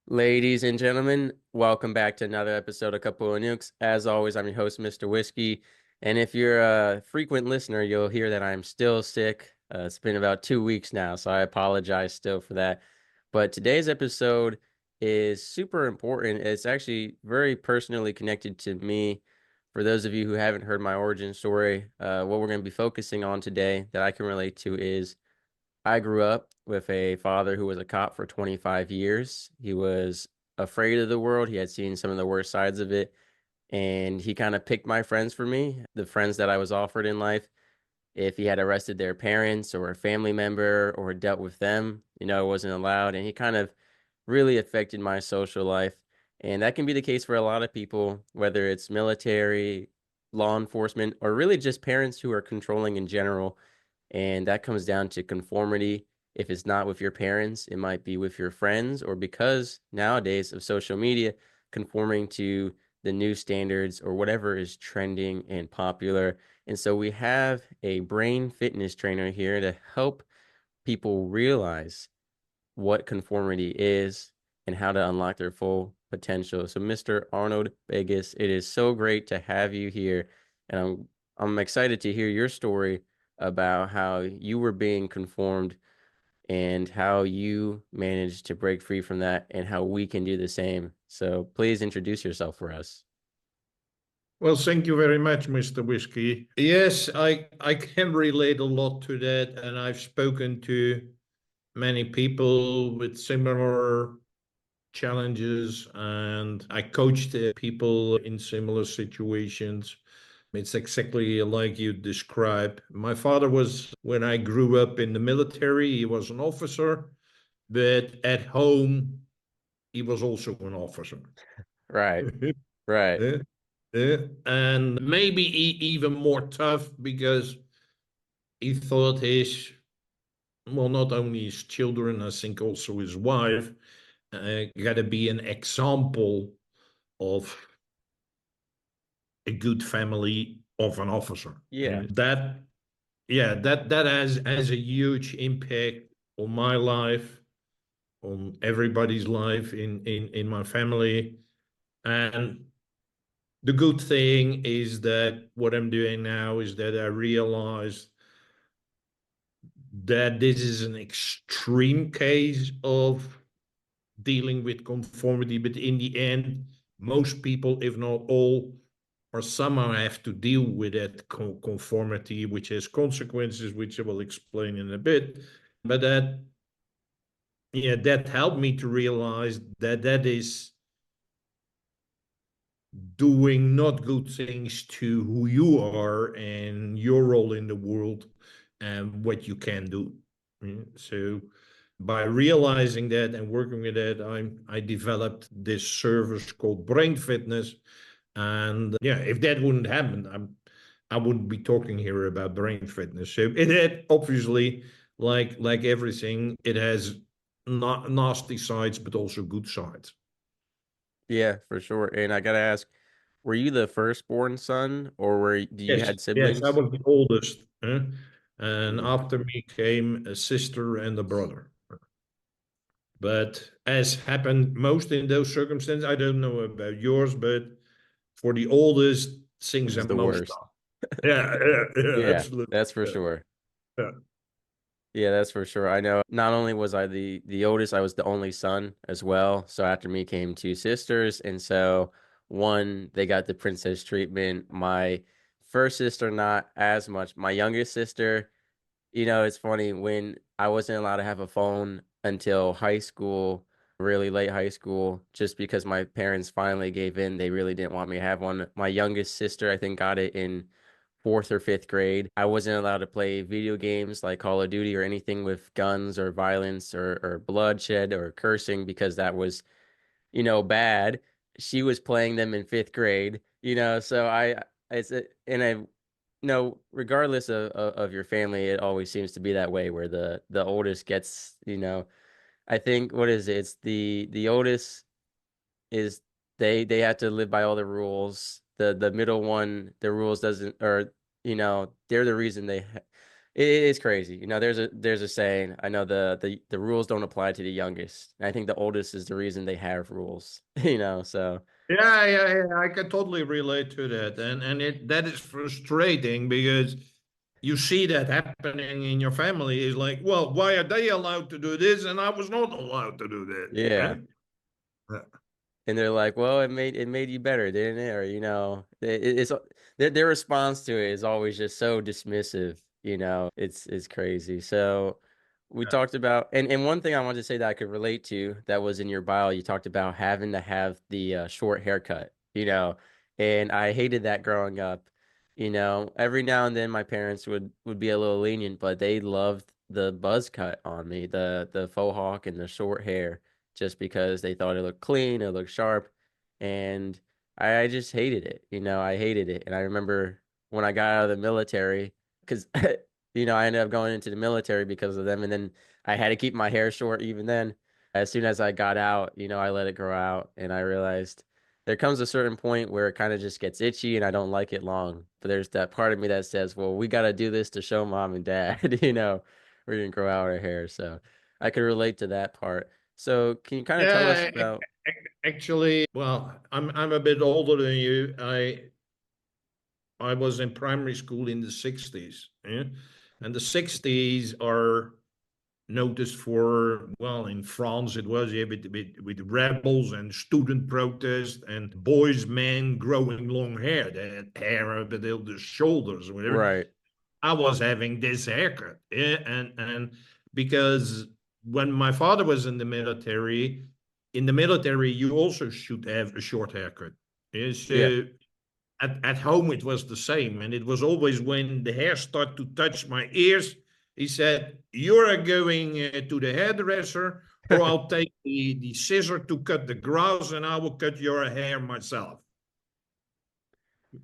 Ladies and gentlemen, welcome back to another episode of Couple of Nukes. As always, I'm your host, Mr. Whiskey. And if you're a frequent listener, you'll hear that I'm still sick. It's been about 2 weeks now, so I apologize still for that. But today's episode is super important. It's actually very personally connected to me. For those of you who haven't heard my origin story, what we're going to be focusing on today that I can relate to is I grew up with a father who was a cop for 25 years. He was afraid of the world. He had seen some of the worst sides of it, and he kind of picked my friends for me, the friends that I was offered in life. If he had arrested their parents or a family member or dealt with them, it wasn't allowed. And he kind of really affected my social life. And that can be the case for a lot of people, whether it's military, law enforcement, or really just parents who are controlling in general. And that comes down to conformity. If it's not with your parents, it might be with your friends, or because nowadays of social media, conforming to the new standards or whatever is trending and popular. And so we have a brain fitness trainer here to help people realize what conformity is and how to unlock their full potential. So, Mr. Arnold Beekes, it is so great to have you here, and I'm excited to hear your story about how you were being conformed and how you managed to break free from that and how we can do the same. So, please introduce yourself for us. Well, thank you very much, Mr. Whiskey. Yes, I can relate a lot to that, and I've spoken to many people with similar challenges, and I coached people in similar situations. It's exactly like you describe. My father was, when I grew up in the military, he was an officer, but at home, he was also an officer. Right, right. Yeah, yeah. And maybe even more tough because he thought his, well, not only his children, I think also his wife, got to be an example of a good family of an officer. Yeah. And that, yeah, that has a huge impact on my life, on everybody's life in my family. And the good thing is that what I'm doing now is that I realize that this is an extreme case of dealing with conformity, but in the end, most people, if not all, or somehow have to deal with that conformity, which has consequences, which I will explain in a bit. But that, yeah, that helped me to realize that that is doing not good things to who you are and your role in the world and what you can do. So by realizing that and working with that, I developed this service called Brain Fitness. And yeah, if that wouldn't happen, I wouldn't be talking here about brain fitness. So it had obviously, like everything, it has not nasty sides, but also good sides. Yeah, for sure. And I gotta ask, were you the firstborn son, or do you Yes, had yes, I siblings? was the oldest, and Mm. after me came a sister and a brother. But as happened most in those circumstances, I don't know about yours, but for the oldest, It things are was the most worst. tough. Yeah, yeah, yeah, Yeah, absolutely. that's for Yeah, sure. yeah. Yeah, that's for sure. I know not only was I the oldest, I was the only son as well. So after me came two sisters, and so one they got the princess treatment. My first sister not as much. My youngest sister, it's funny when I wasn't allowed to have a phone until high school, really late high school, just because my parents finally gave in. They really didn't want me to have one. My youngest sister, I think, got it in fourth or fifth grade. I wasn't allowed to play video games like Call of Duty or anything with guns or violence or bloodshed or cursing because that was, bad. She was playing them in fifth grade, so it's a, and I, regardless of your family, it always seems to be that way where the oldest gets, I think what is it? It's the oldest is they have to live by all the rules. The middle one, the rules doesn't, or they're the reason It's crazy. There's a saying. I know the rules don't apply to the youngest. And I think the oldest is the reason they have rules. So Yeah. I can totally relate to that, and that is frustrating because you see that happening in your family. Is like, well, why are they allowed to do this and I was not allowed to do that? yeah. Right? Yeah. And they're like, well, it made you better, didn't it? Or it's their response to it is always just so dismissive. It's crazy. So we talked about, and one thing I wanted to say that I could relate to that was in your bio. You talked about having to have the short haircut. And I hated that growing up. Every now and then my parents would be a little lenient, but they loved the buzz cut on me, the faux hawk and the short hair just because they thought it looked clean, it looked sharp, and I just hated it. I hated it, and I remember when I got out of the military, because I ended up going into the military because of them, and then I had to keep my hair short even then. As soon as I got out, I let it grow out, and I realized there comes a certain point where it kind of just gets itchy, and I don't like it long. But there's that part of me that says, well, we got to do this to show mom and dad, we're gonna grow out our hair. So I could relate to that part. So can you kind of tell us Yeah, about? actually, well, I'm a bit older than you. I was in primary school in the 60s, yeah? And the 60s are noticed for, well, in France it was, yeah, with rebels and student protest and boys, men growing long hair. They had hair up until the shoulders or whatever. Right. I was having this haircut, yeah? And because when my father was in the military, you also should have a short haircut. Yeah? Yeah. So at home it was the same, and it was always when the hair started to touch my ears, he said, you're going to the hairdresser, or I'll take the scissor to cut the grass and I will cut your hair myself.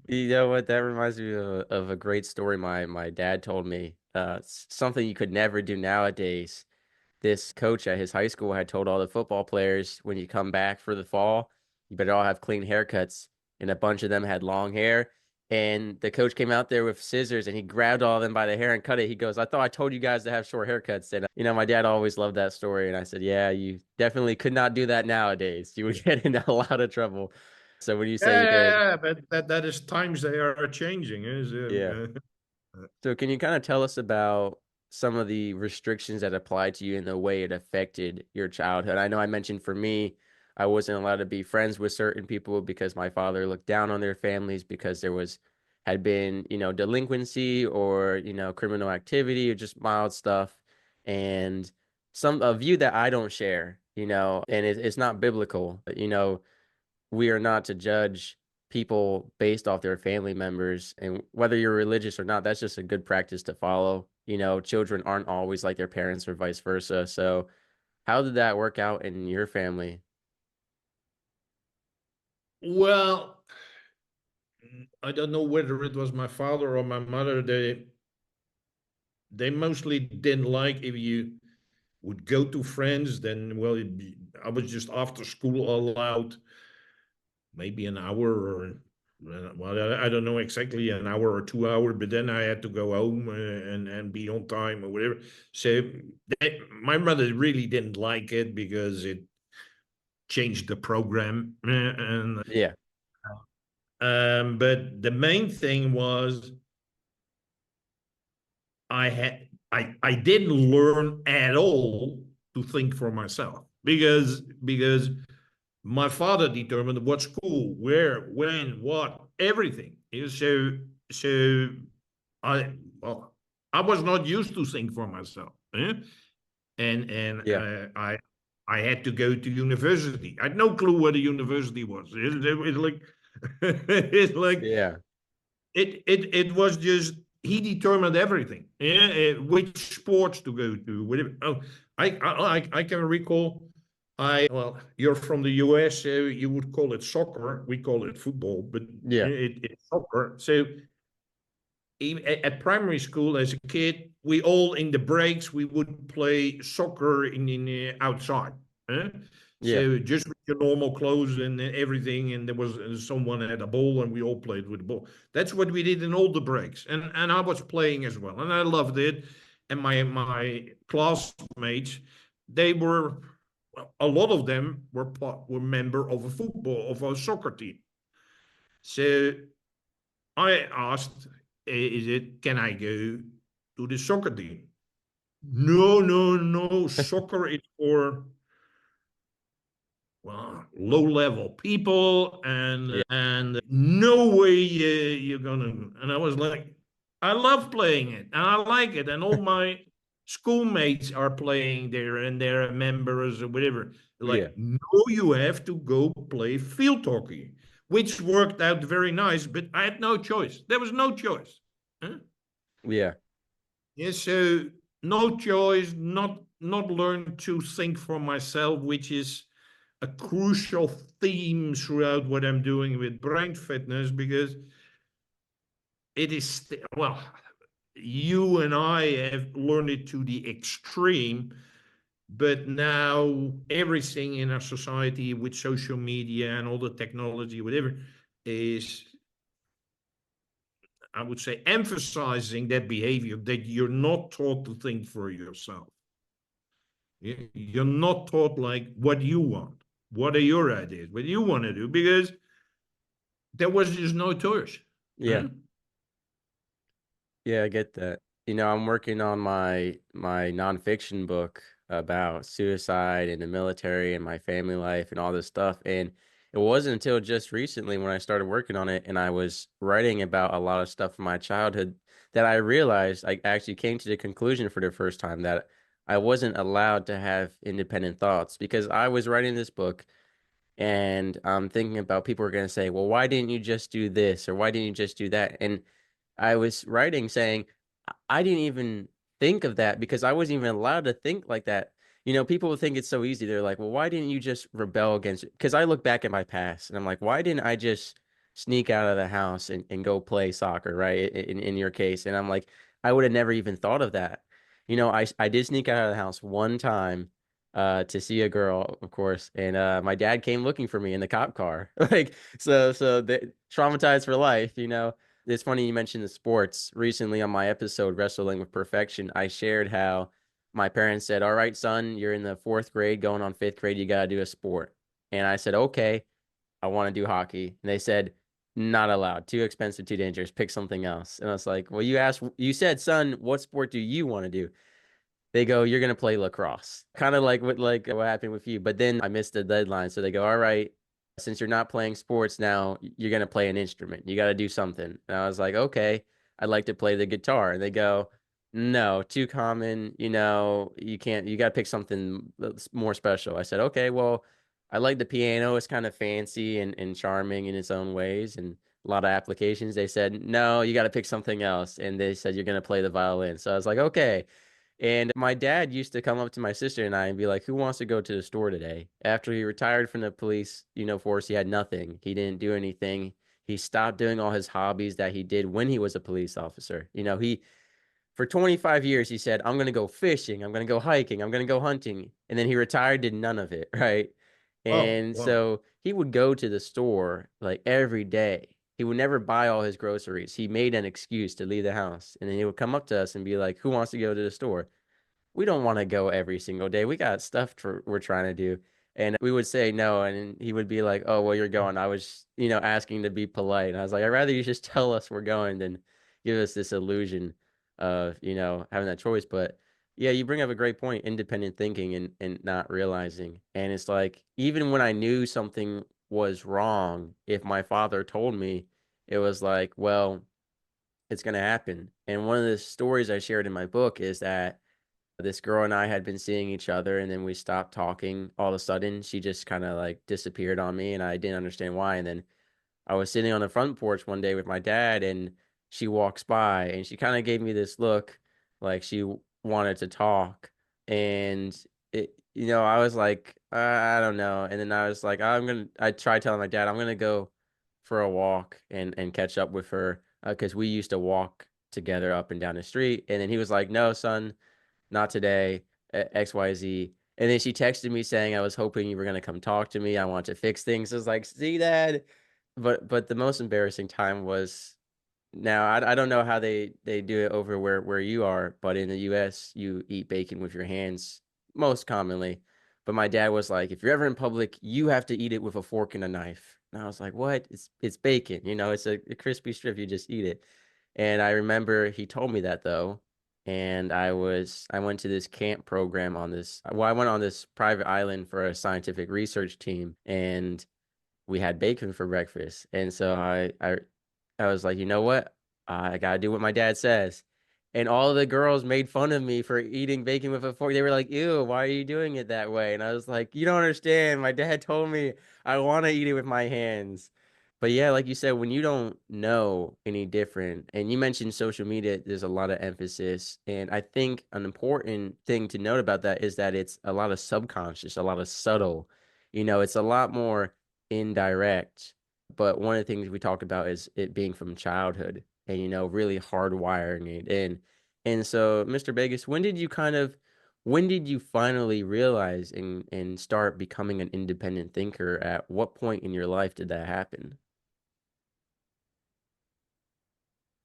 You know what? That reminds me of a great story my dad told me. Something you could never do nowadays. This coach at his high school had told all the football players when you come back for the fall, you better all have clean haircuts. And a bunch of them had long hair. And the coach came out there with scissors and he grabbed all of them by the hair and cut it. He goes, I thought I told you guys to have short haircuts. And, my dad always loved that story. And I said, yeah, you definitely could not do that nowadays. You would get into a lot of trouble. So when you say Yeah, but that is times they are changing. Is yeah. So can you kind of tell us about some of the restrictions that applied to you and the way it affected your childhood? I know I mentioned for me, I wasn't allowed to be friends with certain people because my father looked down on their families because there had been, delinquency or, criminal activity or just mild stuff. And a view that I don't share, and it's not biblical. We are not to judge people based off their family members, and whether you're religious or not, that's just a good practice to follow. Children aren't always like their parents or vice versa. So how did that work out in your family? well, I don't know whether it was my father or my mother. They mostly didn't like if you would go to friends. Then, well, I was just after school allowed maybe an hour or, well, I don't know exactly, an hour or 2 hours, but then I had to go home and be on time or whatever. So my mother really didn't like it because it changed the program. And Yeah. but the main thing was I didn't learn at all to think for myself because my father determined what school, where, when, what, everything. So I well, I was not used to think for myself, eh? And Yeah. I had to go to university. I had no clue what a university was. It's like it's like Yeah. it was just he determined everything. Yeah, which sports to go to, whatever. Oh, I can recall. Well, you're from the US, so you would call it soccer. We call it football, but Yeah. it's soccer. So at primary school, as a kid, we all in the breaks we would play soccer in outside. Huh? Yeah. So just with your normal clothes and everything, and there was someone had a ball, and we all played with the ball. That's what we did in all the breaks, and I was playing as well, and I loved it. And my classmates, they were a lot of them were member of a football of a soccer team. So I asked, "Is it can I go to the soccer team?" No, no, no. Soccer is for well, low level people, Yeah. and no way you're gonna. And I was like, I love playing it, and I like it, and all my schoolmates are playing there, and they're members or whatever. Yeah. Like, no, you have to go play field hockey, which worked out very nice, but I had no choice. There was no choice. Huh? Yeah. Yeah, so no choice, not learn to think for myself, which is a crucial theme throughout what I'm doing with brain fitness, because it is well, you and I have learned it to the extreme, but now everything in our society with social media and all the technology, whatever, is, I would say, emphasizing that behavior that you're not taught to think for yourself. You're not taught like what you want. What are your ideas? What you want to do? Because there was just no choice. Yeah. Huh? Yeah, I get that. I'm working on my nonfiction book about suicide and the military and my family life and all this stuff. And it wasn't until just recently when I started working on it and I was writing about a lot of stuff from my childhood that I realized I actually came to the conclusion for the first time that I wasn't allowed to have independent thoughts because I was writing this book and I'm thinking about people are going to say, well, why didn't you just do this or why didn't you just do that? And I was writing saying, I didn't even think of that because I wasn't even allowed to think like that. People would think it's so easy. They're like, well, why didn't you just rebel against it? Because I look back at my past and I'm like, why didn't I just sneak out of the house and go play soccer, right? In your case. And I'm like, I would have never even thought of that. I did sneak out of the house one time to see a girl, of course, and my dad came looking for me in the cop car. Like, so they traumatized for life. It's funny you mentioned the sports. Recently on my episode, Wrestling with Perfection, I shared how my parents said, all right, son, you're in the fourth grade, going on fifth grade, you got to do a sport. And I said, okay, I want to do hockey. And they said, not allowed, too expensive, too dangerous, pick something else. And I was like, well, you said, son, what sport do you want to do? They go, you're gonna play lacrosse. Kind of like what happened with you. But then I missed the deadline. So they go, all right, since you're not playing sports now, you're gonna play an instrument. You gotta do something. And I was like, okay, I'd like to play the guitar. And they go, no, too common, you can't, you gotta pick something that's more special. I said, okay, well, I like the piano. It's kind of fancy and charming in its own ways and a lot of applications. They said, no, you gotta pick something else. And they said you're gonna play the violin. So I was like, okay. And my dad used to come up to my sister and I and be like, who wants to go to the store today? After he retired from the police, force, he had nothing. He didn't do anything. He stopped doing all his hobbies that he did when he was a police officer. For 25 years, he said, I'm going to go fishing. I'm going to go hiking. I'm going to go hunting. And then he retired, did none of it. Right. Oh, And wow. so he would go to the store like every day. He would never buy all his groceries. He made an excuse to leave the house. And then he would come up to us and be like, who wants to go to the store? We don't want to go every single day. We got stuff we're trying to do. And we would say no. And he would be like, oh, well, you're going. I was, asking to be polite. And I was like, I'd rather you just tell us we're going than give us this illusion of, having that choice. But yeah, you bring up a great point, independent thinking and not realizing. And it's like, even when I knew something was wrong, if my father told me, it was like, well, it's going to happen. And one of the stories I shared in my book is that this girl and I had been seeing each other and then we stopped talking. All of a sudden, she just kind of like disappeared on me and I didn't understand why. And then I was sitting on the front porch one day with my dad and she walks by and she kind of gave me this look like she wanted to talk. And I was like, I don't know. And then I was like, I tried telling my dad, I'm going to go for a walk and catch up with her because we used to walk together up and down the street. And then he was like, no, son, not today, XYZ. And then she texted me saying I was hoping you were gonna come talk to me. I want to fix things. I was like, see, Dad. But the most embarrassing time was now I don't know how they do it over where you are, but in the US you eat bacon with your hands most commonly. But my dad was like, if you're ever in public, you have to eat it with a fork and a knife. And I was like, what? It's bacon, it's a crispy strip, you just eat it. And I remember he told me that though. And I went to this camp program on this well, I went on this private island for a scientific research team, and we had bacon for breakfast. And so I was like, you know what? I gotta do what my dad says. And all the girls made fun of me for eating bacon with a fork. They were like, ew, why are you doing it that way? And I was like, you don't understand. My dad told me I want to eat it with my hands. But yeah, like you said, when you don't know any different, and you mentioned social media, there's a lot of emphasis. And I think an important thing to note about that is that it's a lot of subconscious, a lot of subtle. It's a lot more indirect. But one of the things we talk about is it being from childhood and, really hardwiring it in. And so, Mr. Vegas, when did you finally realize and start becoming an independent thinker? At what point in your life did that happen?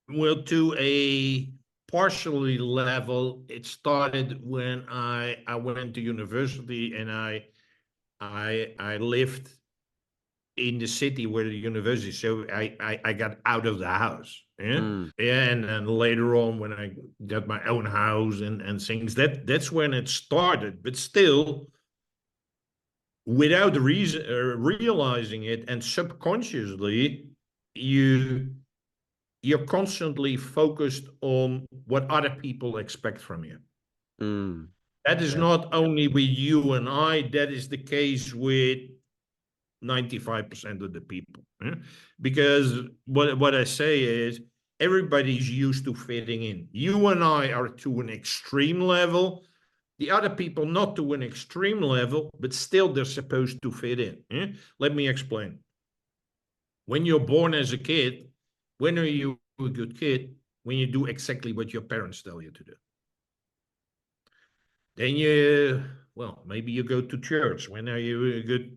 Well, to a partially level, it started when I went to university, and I lived in the city where the university. So I got out of the house. Yeah. Mm, Yeah, and then later on when I got my own house and things, that's when it started. But still, without reason realizing it, and subconsciously, you you're constantly focused on what other people expect from you. mm, That is yeah. not only with you and I, that is the case with 95% of the people. Yeah? Because what I say is everybody's used to fitting in. You and I are to an extreme level. The other people not to an extreme level, but still they're supposed to fit in. Yeah? Let me explain. When you're born as a kid, when are you a good kid? When you do exactly what your parents tell you to do. Then well, maybe you go to church. When are you a good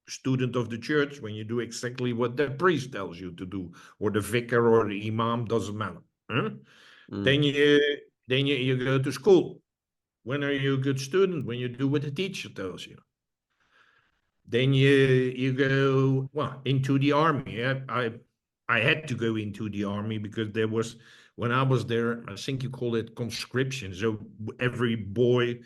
student of the church? When you do exactly what the priest tells you to do, or the vicar or the imam, doesn't matter. Huh? Mm, Then you go to school. When are you a good student? When you do what the teacher tells you. Then you go, well, into the army. I had to go into the army because there was, when I was there, I think you call it conscription. So every boy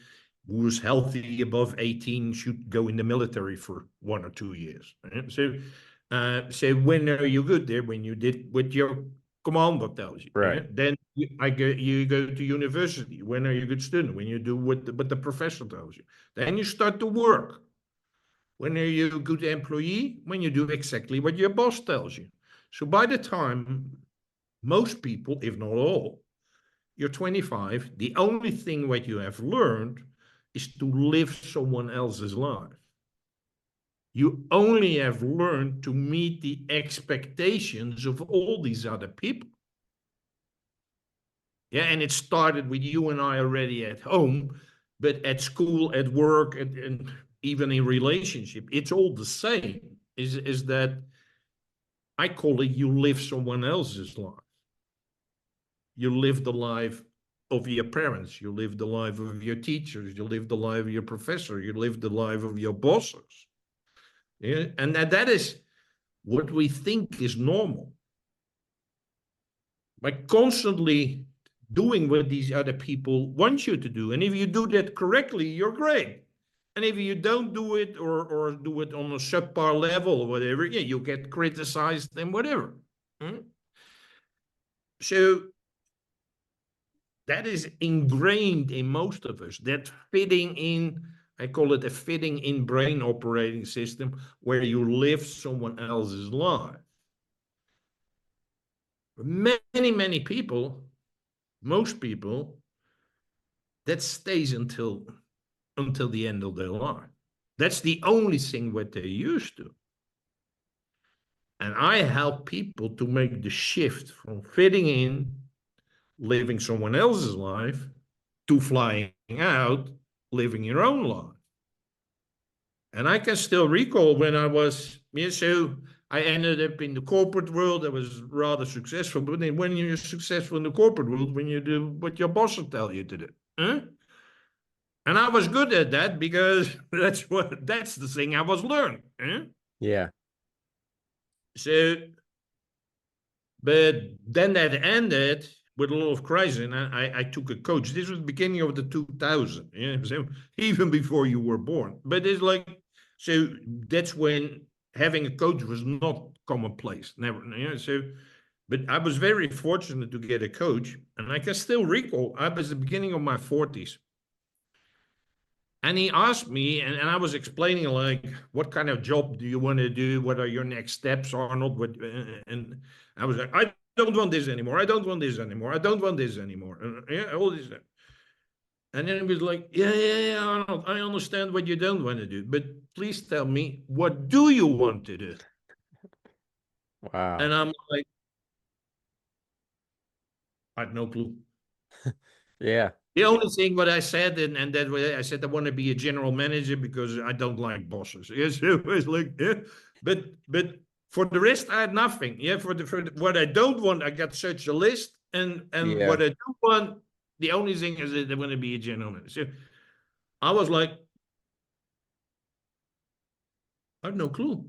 who was healthy above 18 should go in the military for 1 or 2 years. Right? So when are you good there? When you did what your commander tells you. Yeah? right. Then you go to university. When are you a good student? When you do what the professor tells you. Then you start to work. When are you a good employee? When you do exactly what your boss tells you. So by the time most people, if not all, you're 25, the only thing what you have learned is to live someone else's life. You only have learned to meet the expectations of all these other people. Yeah, and it started with you and I already at home, but at school, at work, and even in relationship, it's all the same. Is that I call it you live someone else's life. You live the life of your parents, you live the life of your teachers, you live the life of your professor, you live the life of your bosses. Yeah, and that is what we think is normal. By constantly doing what these other people want you to do. And if you do that correctly, you're great. And if you don't do it, or do it on a subpar level or whatever, yeah, you get criticized and whatever. Hmm? So that is ingrained in most of us, that fitting in, I call it a fitting in brain operating system, where you live someone else's life. Many people, most people, that stays until the end of their life. That's the only thing what they're used to. And I help people to make the shift from fitting in, living someone else's life, to flying out, living your own life. And I can still recall when I was, so I ended up in the corporate world. I was rather successful. But then when you're successful in the corporate world, when you do what your boss will tell you to do. Huh? And I was good at that because that's the thing I was learning. Huh? Yeah. So, but then that ended with a lot of crisis, and I took a coach. This was the beginning of the 2000s, so even before you were born. But it's like, so that's when having a coach was not commonplace. Never, so, but I was very fortunate to get a coach, and I can still recall I was at the beginning of my 40s. And he asked me, and I was explaining, like, what kind of job do you want to do? What are your next steps, Arnold? And I was like, I don't want this anymore. I don't want this anymore. I don't want this anymore. And, yeah, all this. And then he was like, yeah, Arnold, I understand what you don't want to do, but please tell me, what do you want to do? Wow. And I'm like, I had no clue. Yeah. The only thing what I said, and that way I said I want to be a general manager because I don't like bosses. Yes, it was like, yeah. But for the rest, I had nothing. Yeah, for what I don't want, I got such a list, and Yeah. what I do want, the only thing is that I want to be a general manager. So I was like, I have no clue.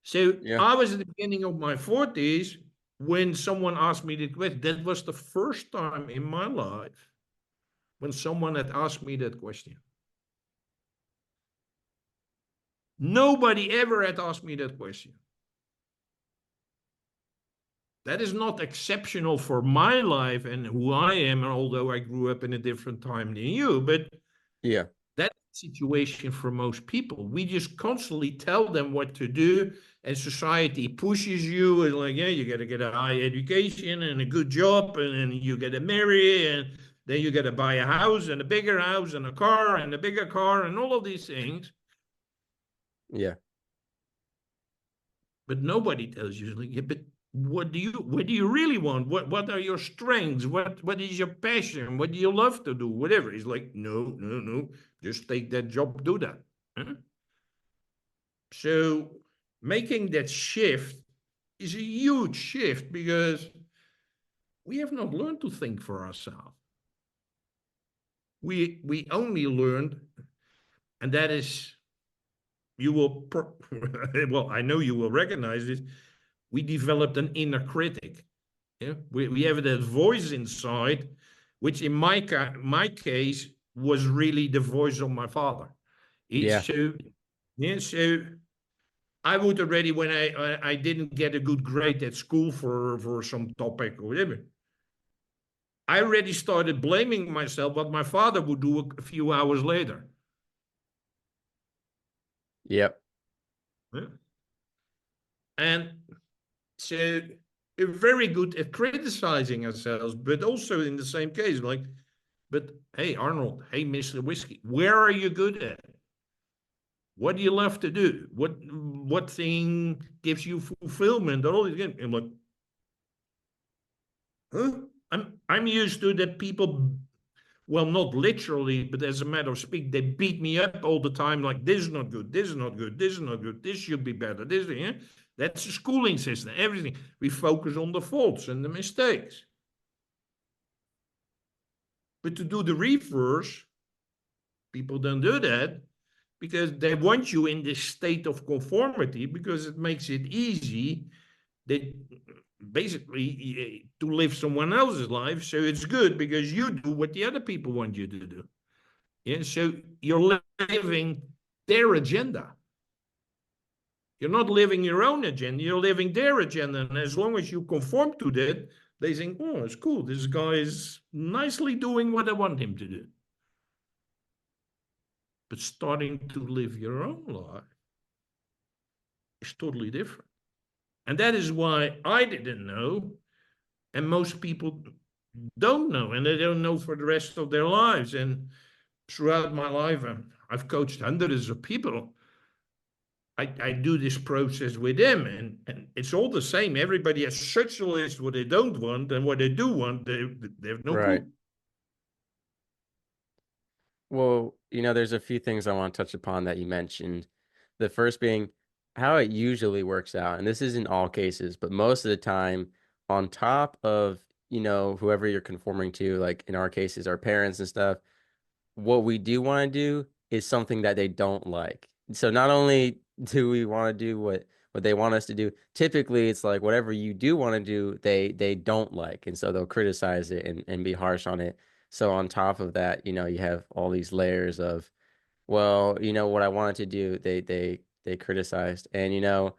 So Yeah. I was at the beginning of my 40s when someone asked me the question. That was the first time in my life when someone had asked me that question. Nobody ever had asked me that question. That is not exceptional for my life and who I am, although I grew up in a different time than you, but Yeah. that's the situation for most people. We just constantly tell them what to do, and society pushes you, and like, yeah, you got to get a high education and a good job, and then you got to marry, and then you got to buy a house and a bigger house and a car and a bigger car and all of these things. Yeah. But nobody tells you, like, yeah, but what do you really want? What are your strengths? What is your passion? What do you love to do? Whatever. It's like, no. Just take that job, do that. Huh? So making that shift is a huge shift because we have not learned to think for ourselves. We only learned, and that is, you will well, I know you will recognize this. We developed an inner critic. Yeah? We have that voice inside, which in my case was really the voice of my father. It's Yeah. so, yeah, so I would already, when I didn't get a good grade at school for some topic or whatever, I already started blaming myself what my father would do a few hours later. Yep. Yeah? And so we're very good at criticizing ourselves, but also in the same case, like, but hey, Arnold, hey, Mr. Whiskey, where are you good at? What do you love to do? What thing gives you fulfillment? All these games. I'm like, huh? I'm used to that people, well, not literally, but as a matter of speak, they beat me up all the time. Like, this is not good. This is not good. This is not good. This should be better. This, yeah? That's the schooling system. Everything. We focus on the faults and the mistakes. But to do the reverse, people don't do that because they want you in this state of conformity because it makes it easy that basically to live someone else's life. So it's good because you do what the other people want you to do. Yeah, so you're living their agenda. You're not living your own agenda, you're living their agenda. And as long as you conform to that, they think, oh, it's cool. This guy is nicely doing what I want him to do. But starting to live your own life is totally different. And that is why I didn't know, and most people don't know, and they don't know for the rest of their lives. And throughout my life, I've coached hundreds of people. I do this process with them, and it's all the same. Everybody has such a list what they don't want, and what they do want, they have no Right. clue. Well, there's a few things I want to touch upon that you mentioned. The first being how it usually works out, and this isn't all cases, but most of the time, on top of, whoever you're conforming to, like in our cases, our parents and stuff, what we do want to do is something that they don't like. So not only do we want to do what they want us to do, typically it's like whatever you do want to do, they don't like. And so they'll criticize it and be harsh on it. So on top of that, you have all these layers of, well, what I wanted to do, they criticized. And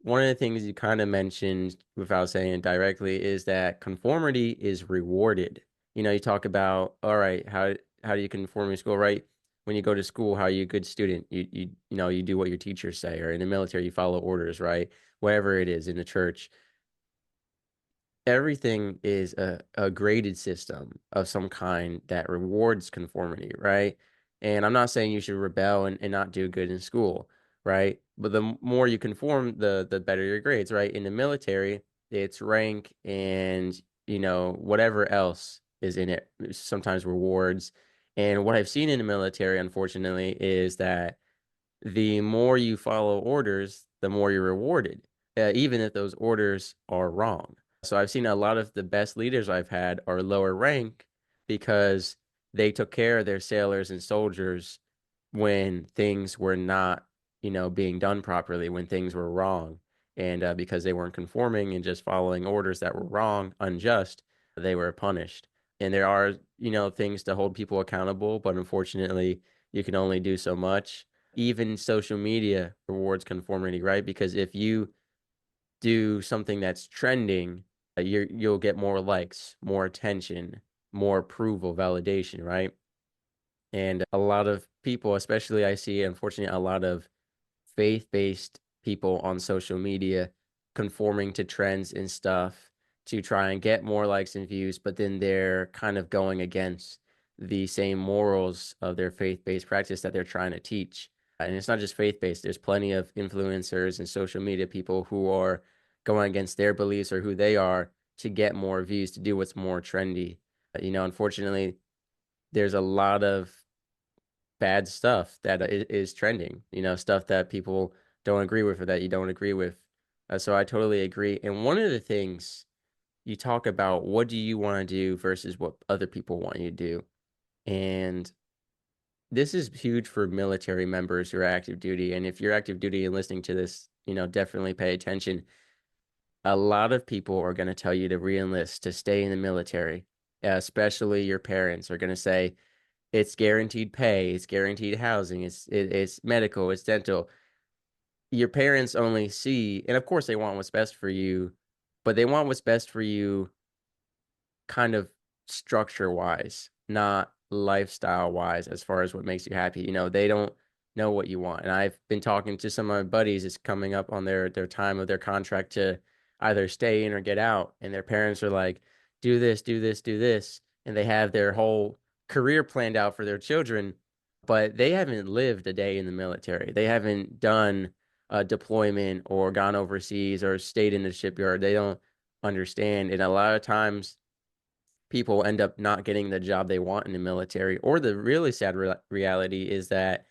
one of the things you kind of mentioned without saying it directly is that conformity is rewarded. You talk about, all right, how do you conform in school, right? When you go to school, how are you a good student? You do what your teachers say, or in the military, you follow orders, right? Whatever it is in the church, everything is a graded system of some kind that rewards conformity, right? And I'm not saying you should rebel and not do good in school, right? But the more you conform, the better your grades, right? In the military, it's rank and whatever else is in it, sometimes rewards. And what I've seen in the military, unfortunately, is that the more you follow orders, the more you're rewarded, even if those orders are wrong. So I've seen a lot of the best leaders I've had are lower rank because they took care of their sailors and soldiers when things were not, being done properly, when things were wrong. And because they weren't conforming and just following orders that were wrong, unjust, they were punished. And there are, things to hold people accountable, but unfortunately, you can only do so much. Even social media rewards conformity, right? Because if you do something that's trending, you'll get more likes, more attention, more approval, validation, right? And a lot of people, especially I see, unfortunately, a lot of faith-based people on social media conforming to trends and stuff to try and get more likes and views, but then they're kind of going against the same morals of their faith-based practice that they're trying to teach. And it's not just faith-based, there's plenty of influencers and social media people who are going against their beliefs or who they are to get more views, to do what's more trendy. Unfortunately, there's a lot of bad stuff that is trending, stuff that people don't agree with or that you don't agree with. So I totally agree. And one of the things you talk about, what do you want to do versus what other people want you to do? And this is huge for military members who are active duty. And if you're active duty and listening to this, definitely pay attention. A lot of people are going to tell you to reenlist, to stay in the military, especially your parents are going to say, it's guaranteed pay, it's guaranteed housing, it's medical, it's dental. Your parents only see, and of course they want what's best for you, but they want what's best for you kind of structure wise, not lifestyle wise, as far as what makes you happy. They don't know what you want. And I've been talking to some of my buddies, it's coming up on their time of their contract to either stay in or get out. And their parents are like, do this, do this, do this. And they have their whole career planned out for their children, but they haven't lived a day in the military. They haven't done a deployment or gone overseas or stayed in the shipyard. They don't understand. And a lot of times people end up not getting the job they want in the military. Or the really sad reality is that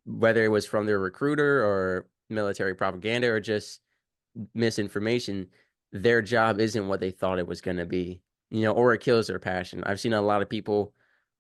whether it was from their recruiter or military propaganda or just misinformation, their job isn't what they thought it was going to be, or it kills their passion. I've seen a lot of people.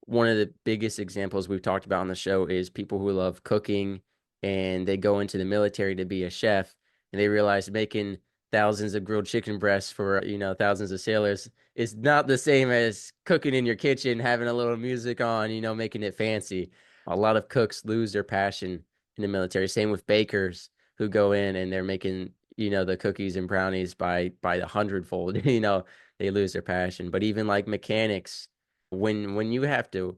One of the biggest examples we've talked about on the show is people who love cooking and they go into the military to be a chef and they realize making thousands of grilled chicken breasts for, thousands of sailors is not the same as cooking in your kitchen, having a little music on, making it fancy. A lot of cooks lose their passion in the military. Same with bakers who go in and they're making, the cookies and brownies by the hundredfold, they lose their passion. But even like mechanics, when you have to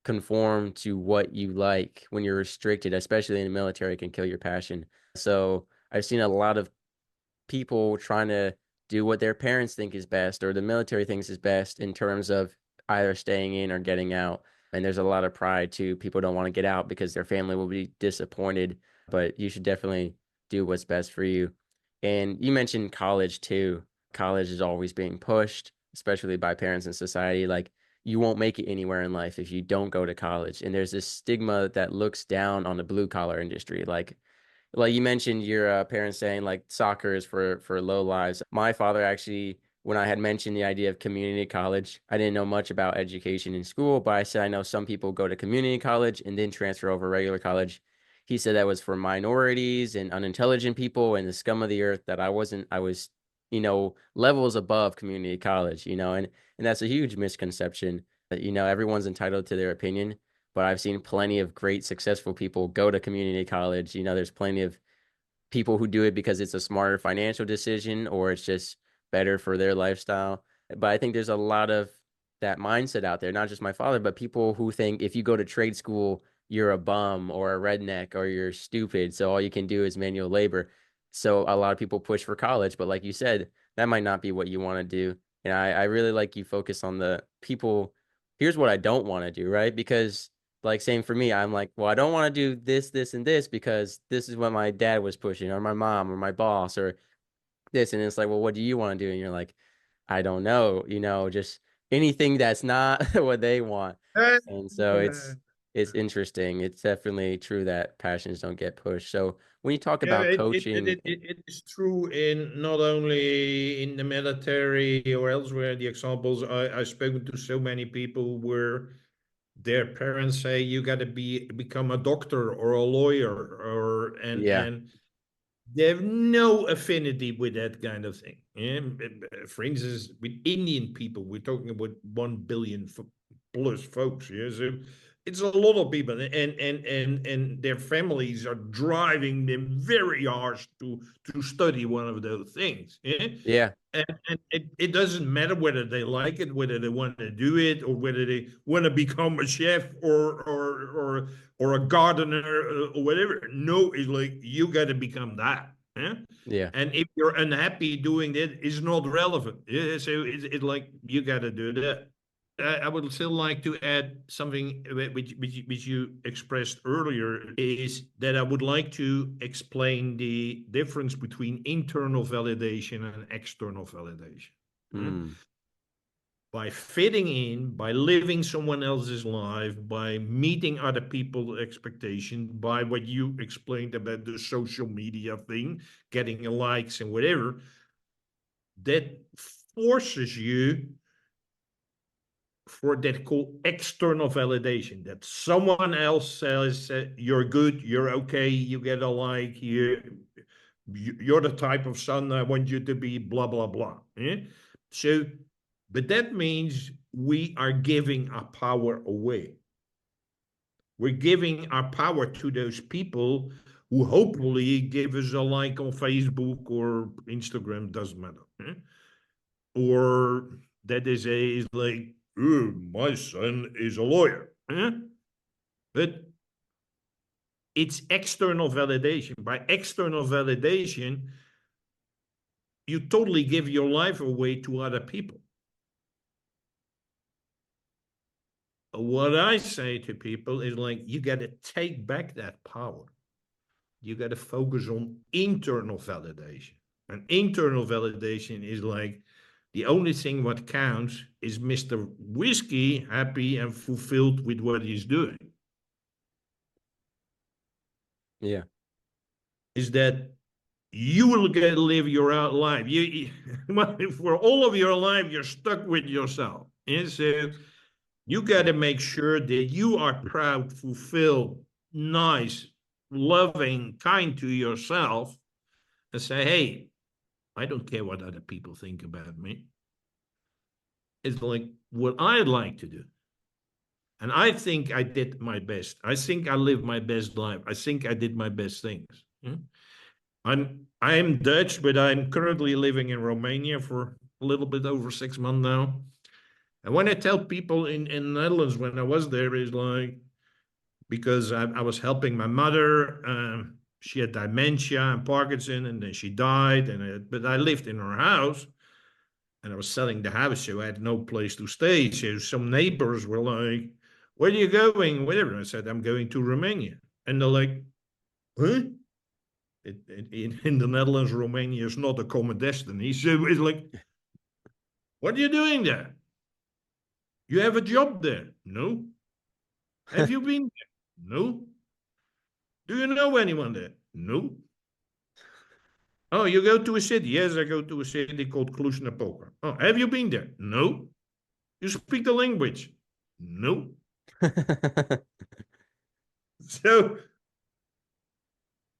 conform to what you like, when you're restricted, especially in the military, it can kill your passion. So I've seen a lot of people trying to do what their parents think is best or the military thinks is best in terms of either staying in or getting out. And there's a lot of pride too. People don't want to get out because their family will be disappointed, but you should definitely do what's best for you. And you mentioned college too. College is always being pushed, especially by parents and society. Like you won't make it anywhere in life if you don't go to college. And there's this stigma that looks down on the blue collar industry. Like you mentioned your parents saying like soccer is for low lives. My father actually, when I had mentioned the idea of community college, I didn't know much about education in school, but I said I know some people go to community college and then transfer over regular college. He said that was for minorities and unintelligent people and the scum of the earth, that I was, levels above community college, and that's a huge misconception. That, everyone's entitled to their opinion, but I've seen plenty of great successful people go to community college. There's plenty of people who do it because it's a smarter financial decision or it's just better for their lifestyle. But I think there's a lot of that mindset out there, not just my father, but people who think if you go to trade school, you're a bum or a redneck or you're stupid. So all you can do is manual labor. So a lot of people push for college, but like you said, that might not be what you want to do. And I really like you focus on the people. Here's what I don't want to do, right? Because like same for me, I'm like, well, I don't want to do this, this, and this because this is what my dad was pushing, or my mom, or my boss, or this. And it's like, well, what do you want to do? And you're like, I don't know, just anything that's not what they want. Uh, And so it's interesting. It's definitely true that passions don't get pushed. So when you talk Yeah, about coaching, it is true in not only in the military or elsewhere. The examples I've spoken to so many people where their parents say you got to become a doctor or a lawyer or yeah, and they have no affinity with that kind of thing. Yeah? For instance, with Indian people, we're talking about 1 billion plus folks. Yeah, so it's a lot of people, and their families are driving them very hard to study one of those things. Yeah? yeah, And it doesn't matter whether they like it, whether they want to do it, or whether they want to become a chef or a gardener or whatever. No, it's like you got to become that. Yeah? yeah. And if you're unhappy doing that, it's not relevant. Yeah? So it's like you got to do that. I would still like to add something which you expressed earlier is that I would like to explain the difference between internal validation and external validation. Yeah? Mm, By fitting in, by living someone else's life, by meeting other people's expectations, by what you explained about the social media thing, getting likes and whatever, that forces you for that called external validation, that someone else says you're good, you're okay, you get a like, you're the type of son I want you to be, blah blah blah. Yeah? So but that means we are giving our power away. We're giving our power to those people who hopefully give us a like on Facebook or Instagram, doesn't matter. Yeah? Or that is like, oh, my son is a lawyer. Yeah? But it's external validation. By external validation, you totally give your life away to other people. What I say to people is like, you got to take back that power. You got to focus on internal validation. And internal validation is like, the only thing what counts is Mr. Whiskey happy and fulfilled with what he's doing. yeah, Is that you will get to live your out life. For all of your life, you're stuck with yourself. And so you got to make sure that you are proud, fulfilled, nice, loving, kind to yourself, and say, hey, I don't care what other people think about me. It's like what I'd like to do. And I think I did my best. I think I lived my best life. I think I did my best things. Yeah? I'm Dutch, but I'm currently living in Romania for a little bit over 6 months now. And when I tell people in the Netherlands when I was there, is like because I was helping my mother. She had dementia and Parkinson, and then she died. But I lived in her house, and I was selling the house, so I had no place to stay. So some neighbors were like, "Where are you going?" Whatever. I said, "I'm going to Romania," and they're like, "Huh?" In the Netherlands, Romania is not a common destiny. So it's like, what are you doing there? You have a job there? No. Have you been there? No. Do you know anyone there? No. Oh, you go to a city? Yes, I go to a city called Cluj-Napoca. Oh, have you been there? No. You speak the language? No. So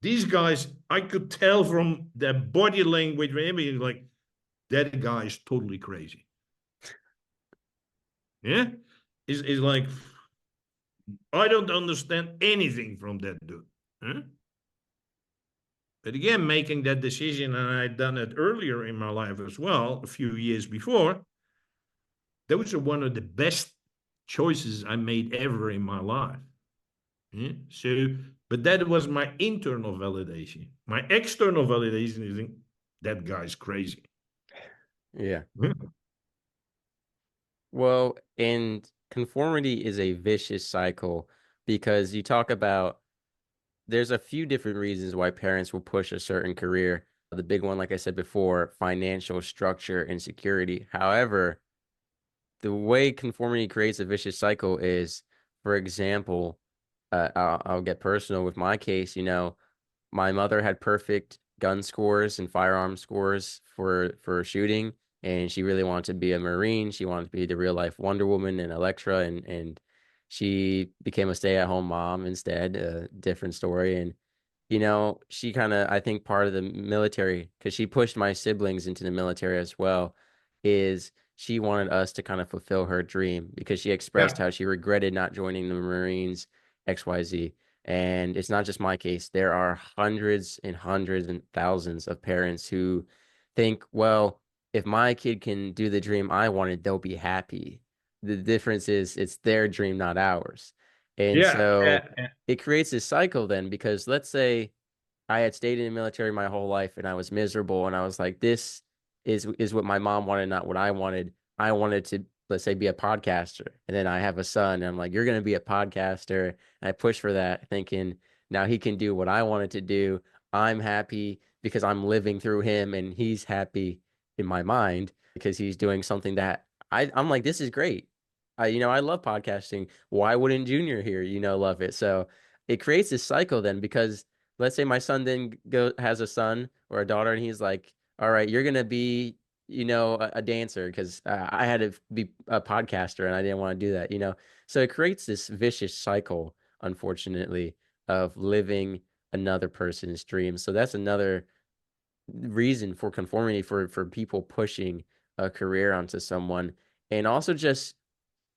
these guys, I could tell from their body language, maybe like that guy is totally crazy. Yeah, is like I don't understand anything from that dude. Huh? But again, making that decision, and I'd done it earlier in my life as well, a few years before. Those are one of the best choices I made ever in my life. Yeah? So, but that was my internal validation. My external validation is that guy's crazy. Yeah. Yeah. Well, and conformity is a vicious cycle because you talk about there's a few different reasons why parents will push a certain career. The big one, like I said before, financial structure and security. However, the way conformity creates a vicious cycle is, for example, I'll get personal with my case. My mother had perfect gun scores and firearm scores for shooting, and she really wanted to be a Marine. She wanted to be the real life Wonder Woman and Elektra, and she became a stay-at-home mom instead. A different story, and she kind of, I think part of the military, because she pushed my siblings into the military as well, is she wanted us to kind of fulfill her dream because she expressed Yeah. how she regretted not joining the Marines, XYZ. And it's not just my case. There are hundreds and hundreds and thousands of parents who think, well, if my kid can do the dream I wanted, they'll be happy. The difference is it's their dream, not ours. And Yeah. so Yeah. it creates this cycle then because let's say I had stayed in the military my whole life and I was miserable and I was like, this is what my mom wanted, not what I wanted. I wanted to, let's say, be a podcaster. And then I have a son and I'm like, you're gonna be a podcaster. And I push for that, thinking now he can do what I wanted to do. I'm happy because I'm living through him and he's happy in my mind because he's doing something that I'm like, this is great. I love podcasting. Why wouldn't Junior here, love it? So it creates this cycle then because let's say my son then has a son or a daughter and he's like, all right, you're gonna be a dancer because I had to be a podcaster and I didn't want to do that. So it creates this vicious cycle, unfortunately, of living another person's dreams. So that's another reason for conformity, for people pushing a career onto someone, and also just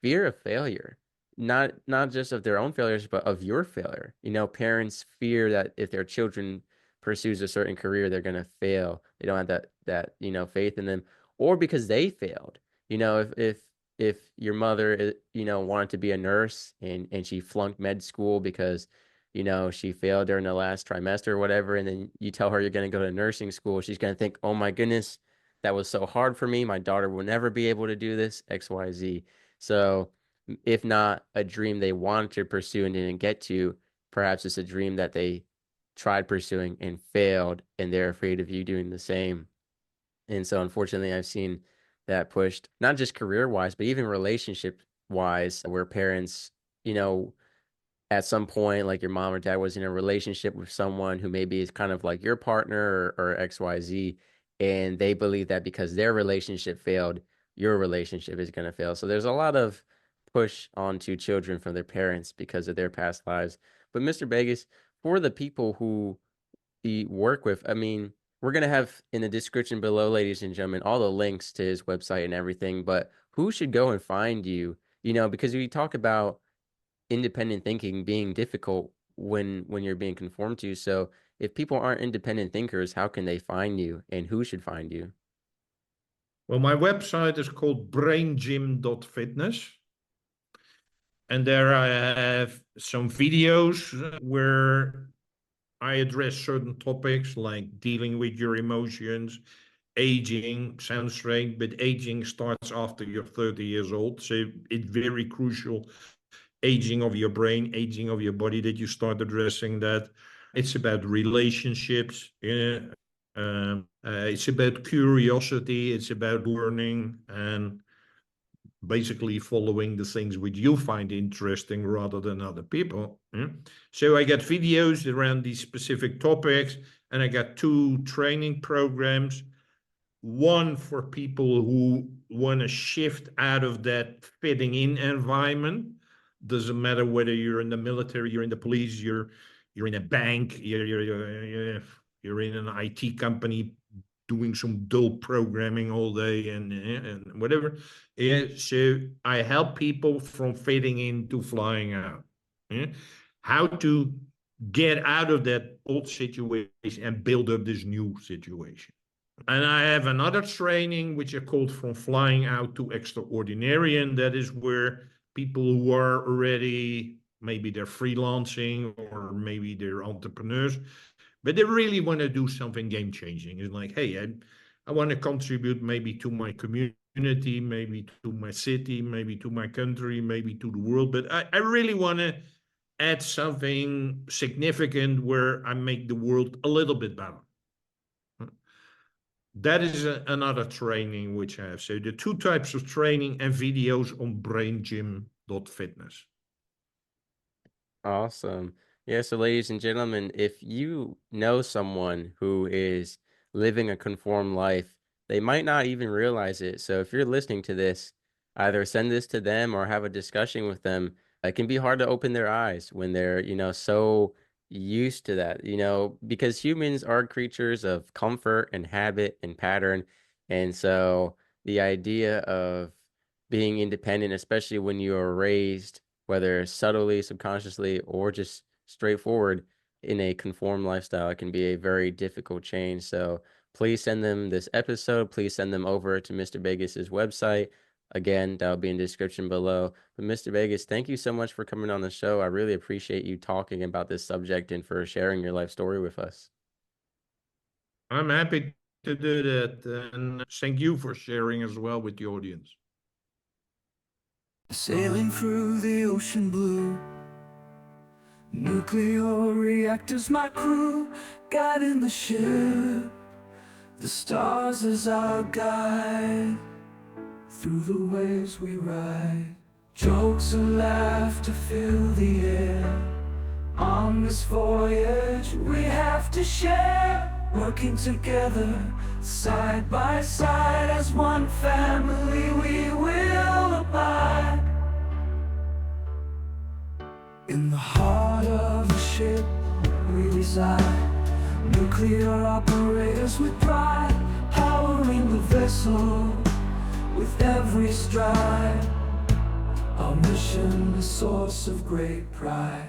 fear of failure, not just of their own failures but of your failure. Parents fear that if their children pursues a certain career they're going to fail. They don't have that faith in them, or because they failed. If your mother wanted to be a nurse and she flunked med school because she failed during the last trimester or whatever, and then you tell her you're going to go to nursing school, she's going to think, oh my goodness, that was so hard for me, my daughter will never be able to do this, XYZ. So, if not a dream they wanted to pursue and didn't get to, perhaps it's a dream that they tried pursuing and failed, and they're afraid of you doing the same. And so, unfortunately, I've seen that pushed, not just career wise, but even relationship wise, where parents, you know, at some point, like your mom or dad was in a relationship with someone who maybe is kind of like your partner or XYZ, and they believe that because their relationship failed, your relationship is going to fail. So there's a lot of push onto children from their parents because of their past lives. But Mr. Vegas, for the people who we work with, I mean, we're going to have in the description below, ladies and gentlemen, all the links to his website and everything. But who should go and find you? Because we talk about independent thinking being difficult when you're being conformed to. So if people aren't independent thinkers, how can they find you and who should find you? Well, my website is called braingym.fitness. And there I have some videos where I address certain topics like dealing with your emotions, aging. Sounds strange, but aging starts after you're 30 years old. So it's very crucial. Aging of your brain, aging of your body, that you start addressing that. It's about relationships. Yeah. It's about curiosity. It's about learning. And basically following the things which you find interesting rather than other people. So I got videos around these specific topics, and I got 2 training programs. One for people who want to shift out of that fitting in environment. Doesn't matter whether you're in the military, you're in the police, you're in a bank, you're in an IT company doing some dull programming all day and whatever. Yeah, so I help people from fitting into flying out. Yeah? How to get out of that old situation and build up this new situation. And I have another training which I called From Flying Out to Extraordinary, and that is where people who are already, maybe they're freelancing or maybe they're entrepreneurs, but they really want to do something game changing. It's like, hey, I want to contribute maybe to my community, maybe to my city, maybe to my country, maybe to the world, but I really want to add something significant where I make the world a little bit better. That is another training which I have. So the 2 types of training and videos on braingym.fitness. Awesome. Yeah, so ladies and gentlemen, if you know someone who is living a conformed life, they might not even realize it. So if you're listening to this, either send this to them or have a discussion with them. It can be hard to open their eyes when they're, so used to that, because humans are creatures of comfort and habit and pattern. And so the idea of being independent, especially when you are raised whether subtly, subconsciously, or just straightforward in a conformed lifestyle, it can be a very difficult change. So please send them this episode. Please send them over to Mr. Beekes' website. Again, that'll be in the description below. But Mr. Beekes, thank you so much for coming on the show. I really appreciate you talking about this subject and for sharing your life story with us. I'm happy to do that, and thank you for sharing as well with the audience. Sailing through the ocean blue, nuclear reactors my crew, guiding the ship, the stars as our guide, through the waves we ride, jokes and laughter fill the air. On this voyage we have to share, working together, side by side, as one family we will abide. In the heart of a ship we reside, nuclear operators with pride, powering the vessel with every stride. Our mission, a source of great pride.